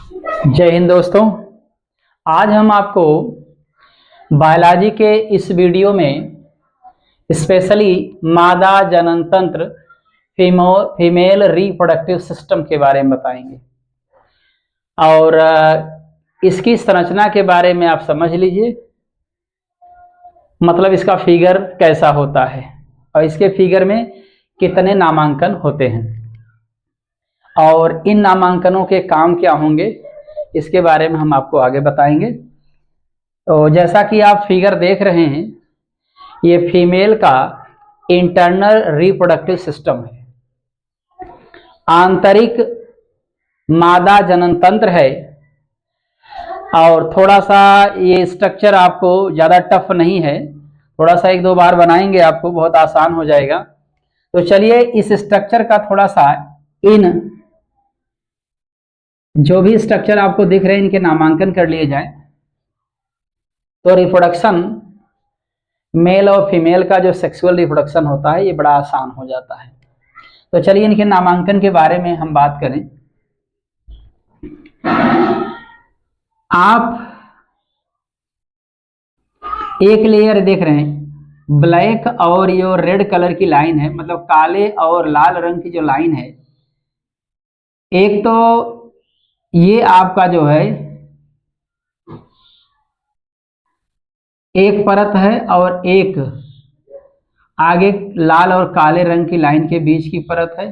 जय हिंद दोस्तों। आज हम आपको बायोलॉजी के इस वीडियो में स्पेशली मादा जनन तंत्र फीमेल रिप्रोडक्टिव सिस्टम के बारे में बताएंगे और इसकी संरचना के बारे में आप समझ लीजिए, मतलब इसका फिगर कैसा होता है और इसके फिगर में कितने नामांकन होते हैं और इन नामांकनों के काम क्या होंगे, इसके बारे में हम आपको आगे बताएंगे। तो जैसा कि आप फिगर देख रहे हैं, ये फीमेल का इंटरनल रिप्रोडक्टिव सिस्टम है, आंतरिक मादा जनन तंत्र है। और थोड़ा सा ये स्ट्रक्चर आपको ज़्यादा टफ नहीं है, थोड़ा सा एक दो बार बनाएंगे आपको बहुत आसान हो जाएगा। तो चलिए इस स्ट्रक्चर का थोड़ा सा इन जो भी स्ट्रक्चर आपको दिख रहे हैं इनके नामांकन कर लिए जाए। तो रिप्रोडक्शन मेल और फीमेल का जो सेक्सुअल रिप्रोडक्शन होता है ये बड़ा आसान हो जाता है। तो चलिए इनके नामांकन के बारे में हम बात करें। आप एक लेयर देख रहे हैं, ब्लैक और यो रेड कलर की लाइन है, मतलब काले और लाल रंग की जो लाइन है, एक तो ये आपका जो है एक परत है और एक आगे लाल और काले रंग की लाइन के बीच की परत है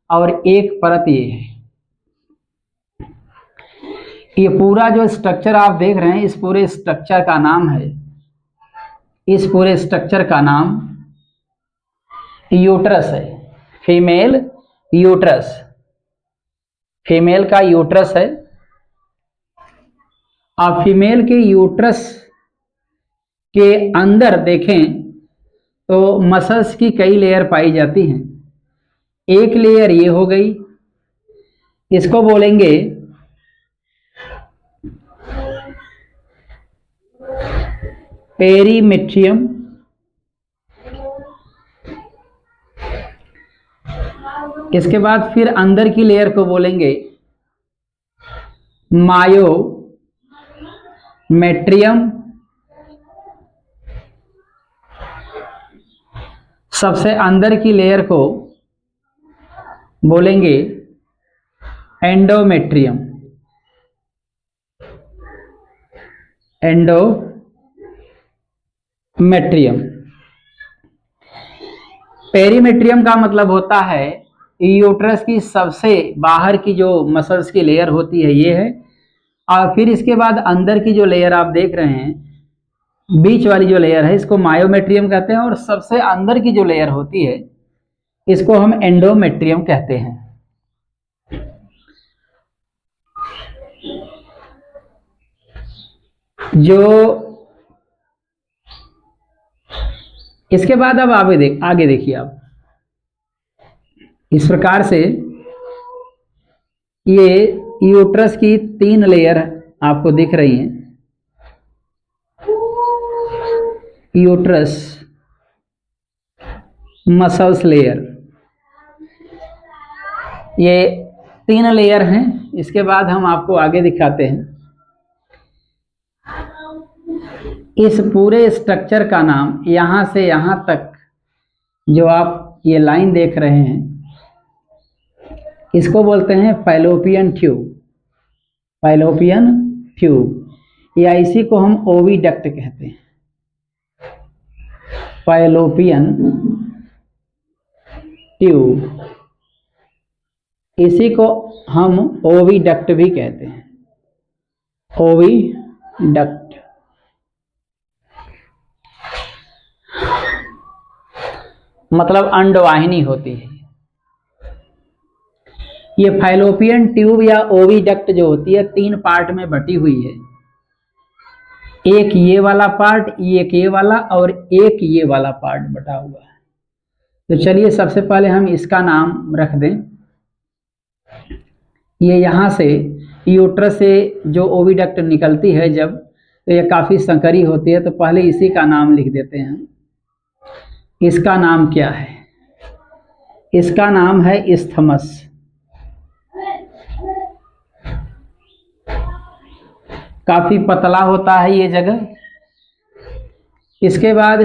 और एक परत ये है। ये पूरा जो स्ट्रक्चर आप देख रहे हैं, इस पूरे स्ट्रक्चर का नाम है, इस पूरे स्ट्रक्चर का नाम यूट्रस है। फीमेल यूट्रस, फीमेल का यूट्रस है। आप फीमेल के यूट्रस के अंदर देखें तो मसल्स की कई लेयर पाई जाती हैं। एक लेयर ये हो गई, इसको बोलेंगे पेरीमेट्रियम। इसके बाद फिर अंदर की लेयर को बोलेंगे मायोमेट्रियम। सबसे अंदर की लेयर को बोलेंगे एंडोमेट्रियम। एंडोमेट्रियम। पेरीमेट्रियम का मतलब होता है यूट्रस की सबसे बाहर की जो मसल्स की लेयर होती है ये है, और फिर इसके बाद अंदर की जो लेयर आप देख रहे हैं, बीच वाली जो लेयर है, इसको मायोमेट्रियम कहते हैं, और सबसे अंदर की जो लेयर होती है इसको हम एंडोमेट्रियम कहते हैं। जो इसके बाद अब आगे देखिए आप, इस प्रकार से ये यूट्रस की 3 लेयर आपको दिख रही हैं। यूट्रस मसल्स लेयर, ये 3 लेयर हैं। इसके बाद हम आपको आगे दिखाते हैं। इस पूरे स्ट्रक्चर का नाम, यहां से यहां तक जो आप ये लाइन देख रहे हैं, इसको बोलते हैं फैलोपियन ट्यूब। फैलोपियन ट्यूब, या इसी को हम ओविडक्ट कहते हैं। फैलोपियन ट्यूब, इसी को हम ओविडक्ट भी कहते हैं। ओविडक्ट मतलब अंडवाहिनी होती है। ये फैलोपियन ट्यूब या ओविडक्ट जो होती है 3 पार्ट में बटी हुई है। एक ये वाला पार्ट, एक ये वाला, और एक ये वाला पार्ट बटा हुआ है। तो चलिए सबसे पहले हम इसका नाम रख दें। ये यहाँ से यूट्रस से जो ओविडक्ट निकलती है जब, तो ये काफ़ी संकरी होती है, तो पहले इसी का नाम लिख देते हैं। इसका नाम क्या है? इसका नाम है इस्थमस। काफी पतला होता है ये जगह। इसके बाद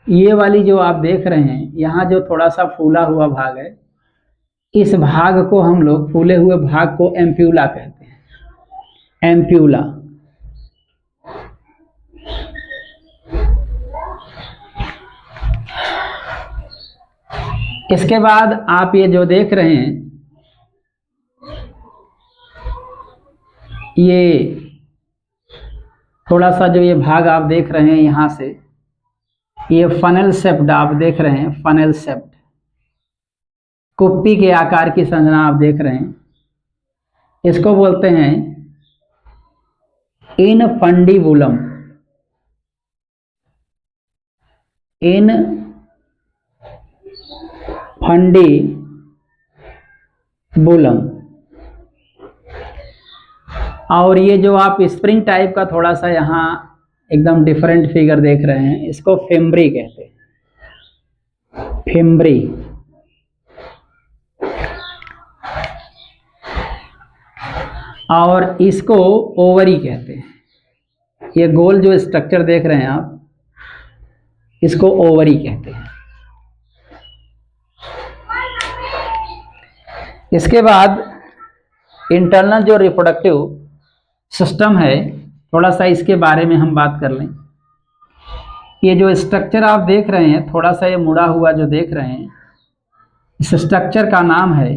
ये वाली जो आप देख रहे हैं, यहाँ जो थोड़ा सा फूला हुआ भाग है, इस भाग को हम लोग, फूले हुए भाग को एम्प्यूला कहते हैं, एम्प्यूला। इसके बाद आप ये जो देख रहे हैं, ये थोड़ा सा जो ये भाग आप देख रहे हैं यहाँ से, ये फनल शेप्ड आप देख रहे हैं, फनल शेप्ड, कुप्पी के आकार की संरचना आप देख रहे हैं। इसको बोलते हैं इनफंडिबुलम, इनफंडिबुलम। और ये जो आप स्प्रिंग टाइप का थोड़ा सा यहाँ एकदम डिफरेंट फिगर देख रहे हैं, इसको फिम्ब्री कहते हैं, फिम्ब्री। और इसको ओवरी कहते हैं। ये गोल जो स्ट्रक्चर देख रहे हैं आप, इसको ओवरी कहते हैं। इसके बाद इंटरनल जो रिप्रोडक्टिव सिस्टम है, थोड़ा सा इसके बारे में हम बात कर लें। ये जो स्ट्रक्चर आप देख रहे हैं, थोड़ा सा ये मुड़ा हुआ जो देख रहे हैं, इस स्ट्रक्चर का नाम है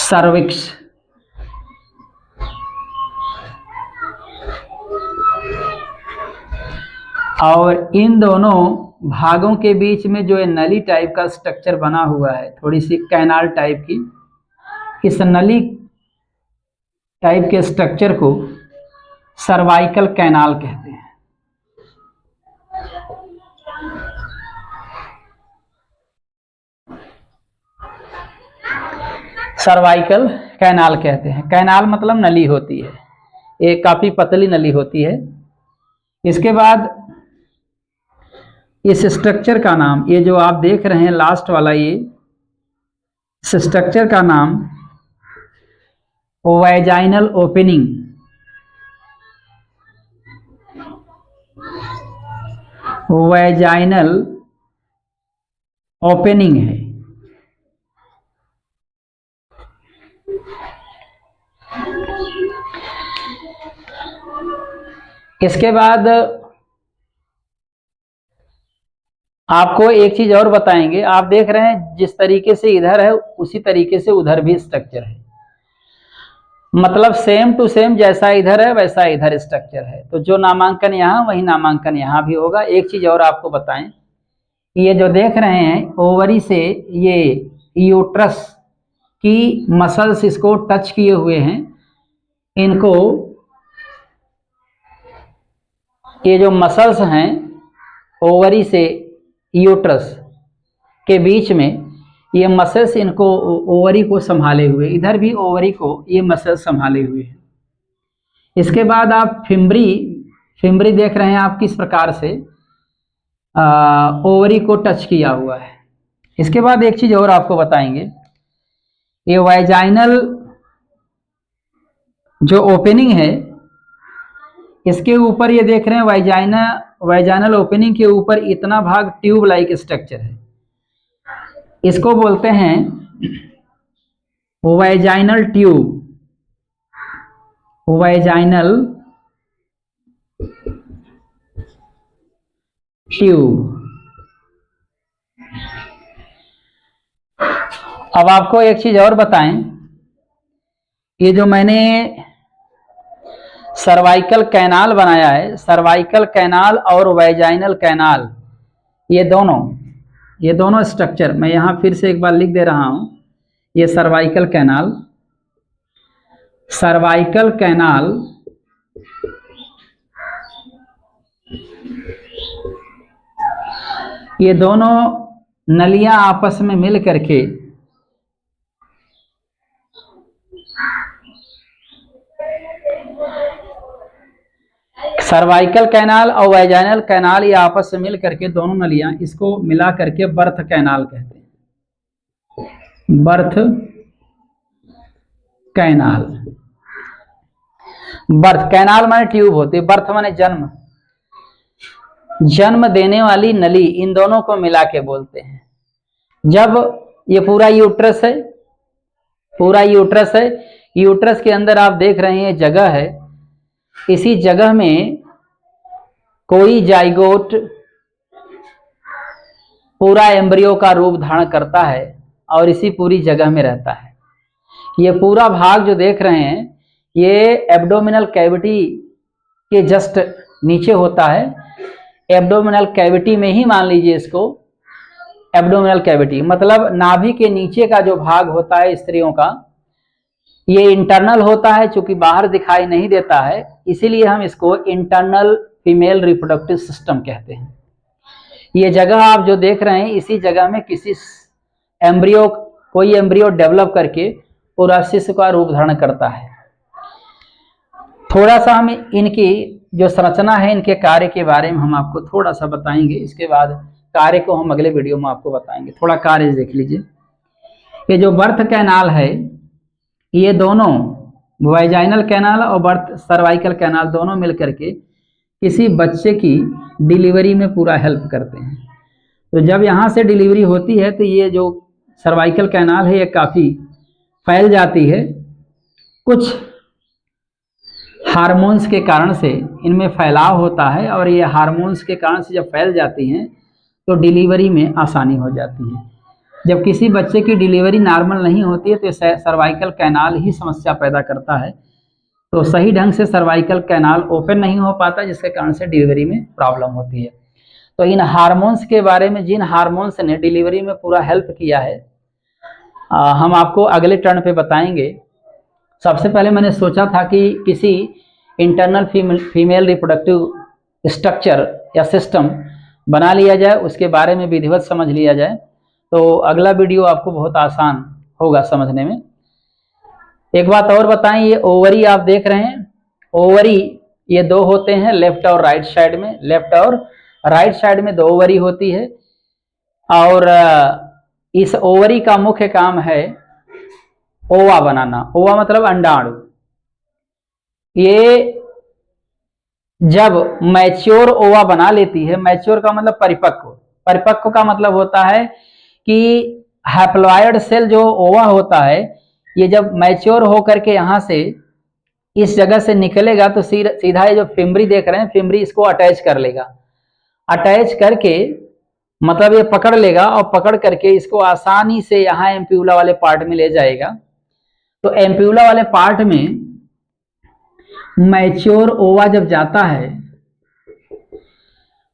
सर्विक्स। और इन दोनों भागों के बीच में जो ये नली टाइप का स्ट्रक्चर बना हुआ है, थोड़ी सी कैनाल टाइप की, इस नली टाइप के स्ट्रक्चर को सर्वाइकल कैनाल कहते हैं। सर्वाइकल कैनाल कहते हैं। कैनाल मतलब नली होती है, ये काफी पतली नली होती है। इसके बाद इस स्ट्रक्चर का नाम, ये जो आप देख रहे हैं लास्ट वाला, ये इस स्ट्रक्चर का नाम वैजाइनल ओपनिंग, वैजाइनल ओपनिंग है। इसके बाद आपको एक चीज और बताएंगे। आप देख रहे हैं जिस तरीके से इधर है उसी तरीके से उधर भी स्ट्रक्चर है, मतलब सेम टू सेम, जैसा इधर है वैसा इधर स्ट्रक्चर है। तो जो नामांकन यहाँ, वही नामांकन यहाँ भी होगा। एक चीज और आपको बताएं, ये जो देख रहे हैं ओवरी से ये यूट्रस की मसल्स इसको टच किए हुए हैं, इनको, ये जो मसल्स हैं ओवरी से यूट्रस के बीच में, ये मसल्स इनको, ओवरी को संभाले हुए, इधर भी ओवरी को ये मसल्स संभाले हुए हैं। इसके बाद आप फिम्ब्री देख रहे हैं आप किस प्रकार से ओवरी को टच किया हुआ है। इसके बाद एक चीज और आपको बताएंगे, ये वाइजाइनल जो ओपनिंग है, इसके ऊपर ये देख रहे हैं वाइजाइनल ओपनिंग के ऊपर इतना भाग ट्यूब लाइक स्ट्रक्चर है, इसको बोलते हैं वाइजाइनल ट्यूब, वाइजाइनल ट्यूब। अब आपको एक चीज और बताएं, ये जो मैंने सर्वाइकल कैनाल बनाया है, सर्वाइकल कैनाल और वैजाइनल कैनाल, ये दोनों स्ट्रक्चर, मैं यहां फिर से एक बार लिख दे रहा हूं। ये सर्वाइकल कैनाल, सर्वाइकल कैनाल ये दोनों नलियां आपस में मिल करके सर्वाइकल कैनाल और वैजाइनल कैनाल, ये आपस में मिल करके दोनों नलियां, इसको मिला करके बर्थ कैनाल कहते हैं, बर्थ कैनाल। बर्थ, कैनाल माने ट्यूब होती है, बर्थ माने जन्म, जन्म देने वाली नली, इन दोनों को मिला के बोलते हैं। जब ये पूरा यूट्रस है, पूरा यूट्रस है, यूट्रस के अंदर आप देख रहे हैं जगह है, इसी जगह में कोई जाइगोट पूरा एम्ब्रियो का रूप धारण करता है और इसी पूरी जगह में रहता है। ये पूरा भाग जो देख रहे हैं ये एब्डोमिनल कैविटी के जस्ट नीचे होता है। एब्डोमिनल कैविटी में ही मान लीजिए इसको, एब्डोमिनल कैविटी मतलब नाभि के नीचे का जो भाग होता है स्त्रियों का, ये इंटरनल होता है, चूंकि बाहर दिखाई नहीं देता है इसीलिए हम इसको इंटरनल फीमेल रिप्रोडक्टिव सिस्टम कहते हैं। ये जगह आप जो देख रहे हैं इसी जगह में किसी एम्ब्रियो, कोई एम्ब्रियो डेवलप करके पूरा शिशु का रूप धारण करता है। थोड़ा सा हम इनकी जो संरचना है, इनके कार्य के बारे में हम आपको थोड़ा सा बताएंगे, इसके बाद कार्य को हम अगले वीडियो में आपको बताएंगे। थोड़ा कार्य देख लीजिए। ये जो बर्थ कैनाल है, ये दोनों वाइजाइनल कैनाल और बर्थ सर्वाइकल कैनाल दोनों मिलकर के किसी बच्चे की डिलीवरी में पूरा हेल्प करते हैं। तो जब यहाँ से डिलीवरी होती है तो ये जो सर्वाइकल कैनाल है ये काफ़ी फैल जाती है। कुछ हार्मोन्स के कारण से इनमें फैलाव होता है और ये हार्मोन्स के कारण से जब फैल जाती हैं तो डिलीवरी में आसानी हो जाती है। जब किसी बच्चे की डिलीवरी नॉर्मल नहीं होती है तो सर्वाइकल कैनाल ही समस्या पैदा करता है, तो सही ढंग से सर्वाइकल कैनाल ओपन नहीं हो पाता जिसके कारण से डिलीवरी में प्रॉब्लम होती है। तो इन हार्मोन्स के बारे में, जिन हार्मोन्स ने डिलीवरी में पूरा हेल्प किया है, हम आपको अगले टर्न पे बताएंगे। सबसे पहले मैंने सोचा था कि किसी इंटरनल फीमेल रिप्रोडक्टिव स्ट्रक्चर या सिस्टम बना लिया जाए, उसके बारे में विधिवत समझ लिया जाए, तो अगला वीडियो आपको बहुत आसान होगा समझने में। एक बात और बताएं, ये ओवरी आप देख रहे हैं, ओवरी ये दो होते हैं लेफ्ट और राइट साइड में, लेफ्ट और राइट साइड में दो ओवरी होती है। और इस ओवरी का मुख्य काम है ओवा बनाना। ओवा मतलब अंडाणु। ये जब मैच्योर ओवा बना लेती है, मैच्योर का मतलब परिपक्व, परिपक्व का मतलब होता है कि हैप्लॉयड सेल जो ओवा होता है ये जब मैच्योर होकर के यहाँ से इस जगह से निकलेगा तो सीधा ये जो फिम्बरी देख रहे हैं, फिम्बरी इसको अटैच कर लेगा। अटैच करके मतलब ये पकड़ लेगा और पकड़ करके इसको आसानी से यहाँ एम्प्यूला वाले पार्ट में ले जाएगा। तो एम्प्यूला वाले पार्ट में मैच्योर ओवा जब जाता है,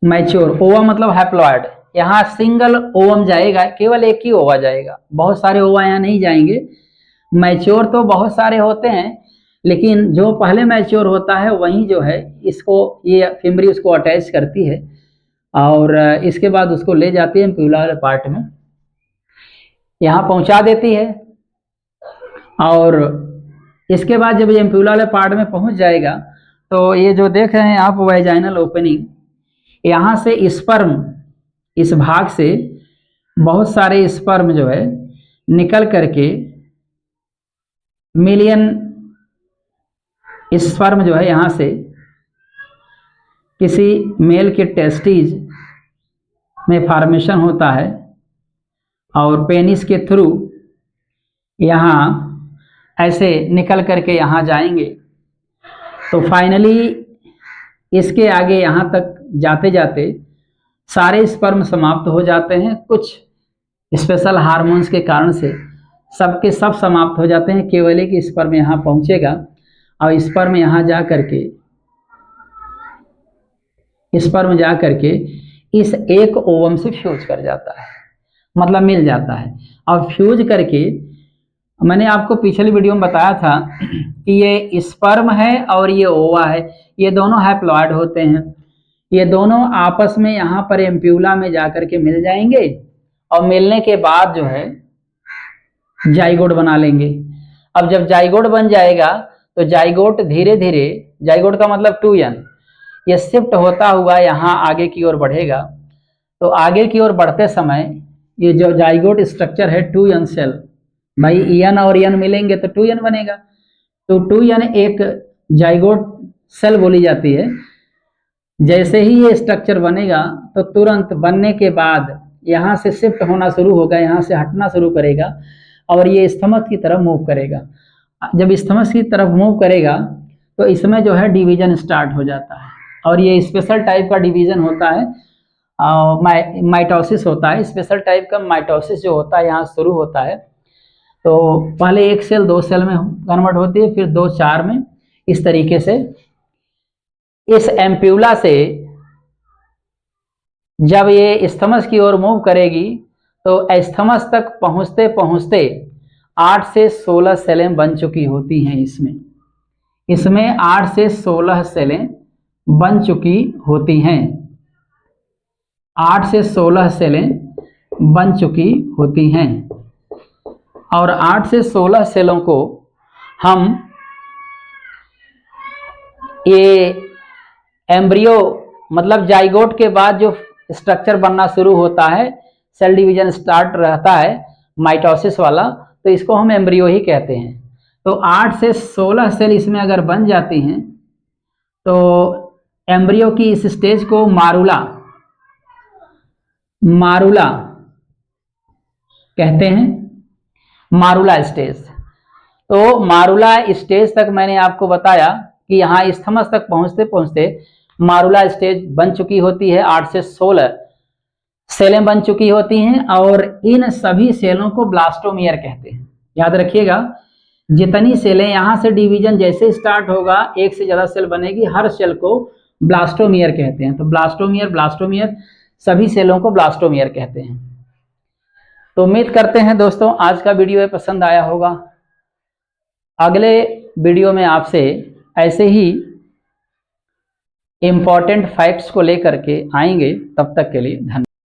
मैच्योर ओवा मतलब हैप्लॉयड, यहाँ सिंगल ओवम जाएगा, केवल एक ही ओवा जाएगा, बहुत सारे ओवा यहाँ नहीं जाएंगे। मैच्योर तो बहुत सारे होते हैं लेकिन जो पहले मैच्योर होता है वही जो है इसको, ये फिम्बरी उसको अटैच करती है और इसके बाद उसको ले जाती है एम्प्यूला वाले पार्ट में, यहाँ पहुँचा देती है। और इसके बाद जब ये एम्प्यूला वाले पार्ट में पहुँच जाएगा तो ये जो देख रहे हैं आप वाइजाइनल ओपनिंग, यहाँ से स्पर्म, इस भाग से बहुत सारे स्पर्म जो है निकल करके मिलियन स्पर्म जो है यहाँ से किसी मेल के टेस्टिज में फॉर्मेशन होता है और पेनिस के थ्रू यहाँ ऐसे निकल करके यहाँ जाएंगे। तो फाइनली इसके आगे यहाँ तक जाते जाते सारे स्पर्म समाप्त हो जाते हैं। कुछ स्पेशल हार्मोन्स के कारण से सबके सब समाप्त हो जाते हैं, केवल एक स्पर्म यहाँ पहुँचेगा और स्पर्म यहाँ जा करके, स्पर्म जा करके इस एक ओवम से फ्यूज कर जाता है, मतलब मिल जाता है। और फ्यूज करके, मैंने आपको पिछली वीडियो में बताया था कि ये स्पर्म है और ये ओवा है, ये दोनों हैप्लॉयड होते हैं। ये दोनों आपस में यहाँ पर एम्प्यूला में जाकर के मिल जाएंगे और मिलने के बाद जो है जाइगोट बना लेंगे। अब जब जाइगोट बन जाएगा तो जाइगोट धीरे धीरे, जाइगोट का मतलब 2n, ये शिफ्ट होता हुआ यहाँ आगे की ओर बढ़ेगा। तो आगे की ओर बढ़ते समय ये जो जाइगोट स्ट्रक्चर है 2n सेल, भाई n और n मिलेंगे तो 2n बनेगा। तो 2n एक जाइगोट सेल बोली जाती है। जैसे ही ये स्ट्रक्चर बनेगा तो तुरंत बनने के बाद यहाँ से शिफ्ट होना शुरू होगा, यहाँ से हटना शुरू करेगा और ये स्थमक की तरफ मूव करेगा। जब स्थमक की तरफ मूव करेगा तो इसमें जो है डिवीजन स्टार्ट हो जाता है और ये स्पेशल टाइप का डिवीजन होता है, माइटोसिस होता है। स्पेशल टाइप का माइटोसिस जो होता है यहाँ शुरू होता है। तो पहले एक सेल 2 सेल में कन्वर्ट होती है, फिर 2 4 में, इस तरीके से। इस एम्प्यूला से जब ये स्थमस की ओर मूव करेगी तो स्थमस तक पहुंचते पहुंचते 8 से 16 सेलें बन चुकी होती हैं। इसमें 8 से 16 सेलें बन चुकी होती हैं। 8 से 16 सेलें बन चुकी होती हैं और 8 से 16 सेलों को हम ये एम्ब्रियो मतलब जाइगोट के बाद जो स्ट्रक्चर बनना शुरू होता है, सेल डिवीजन स्टार्ट रहता है माइटोसिस वाला, तो इसको हम एम्ब्रियो ही कहते हैं। तो 8 से 16 सेल इसमें अगर बन जाती हैं तो एम्ब्रियो की इस स्टेज को मारुला कहते हैं, मारुला स्टेज। तो मारुला स्टेज तक मैंने आपको बताया कि यहाँ स्थमस तक पहुंचते पहुंचते मारुला स्टेज बन चुकी होती है। 8 से 16 सेलें बन चुकी होती हैं और इन सभी सेलों को ब्लास्टोमियर कहते हैं। याद रखिएगा, जितनी सेलें यहाँ से डिवीजन जैसे स्टार्ट होगा, एक से ज्यादा सेल बनेगी, हर सेल को ब्लास्टोमियर कहते हैं। तो ब्लास्टोमियर सभी सेलों को ब्लास्टोमियर कहते हैं। तो उम्मीद करते हैं दोस्तों आज का वीडियो पसंद आया होगा। अगले वीडियो में आपसे ऐसे ही इंपॉर्टेंट फैक्ट्स को लेकर के आएंगे। तब तक के लिए धन्यवाद।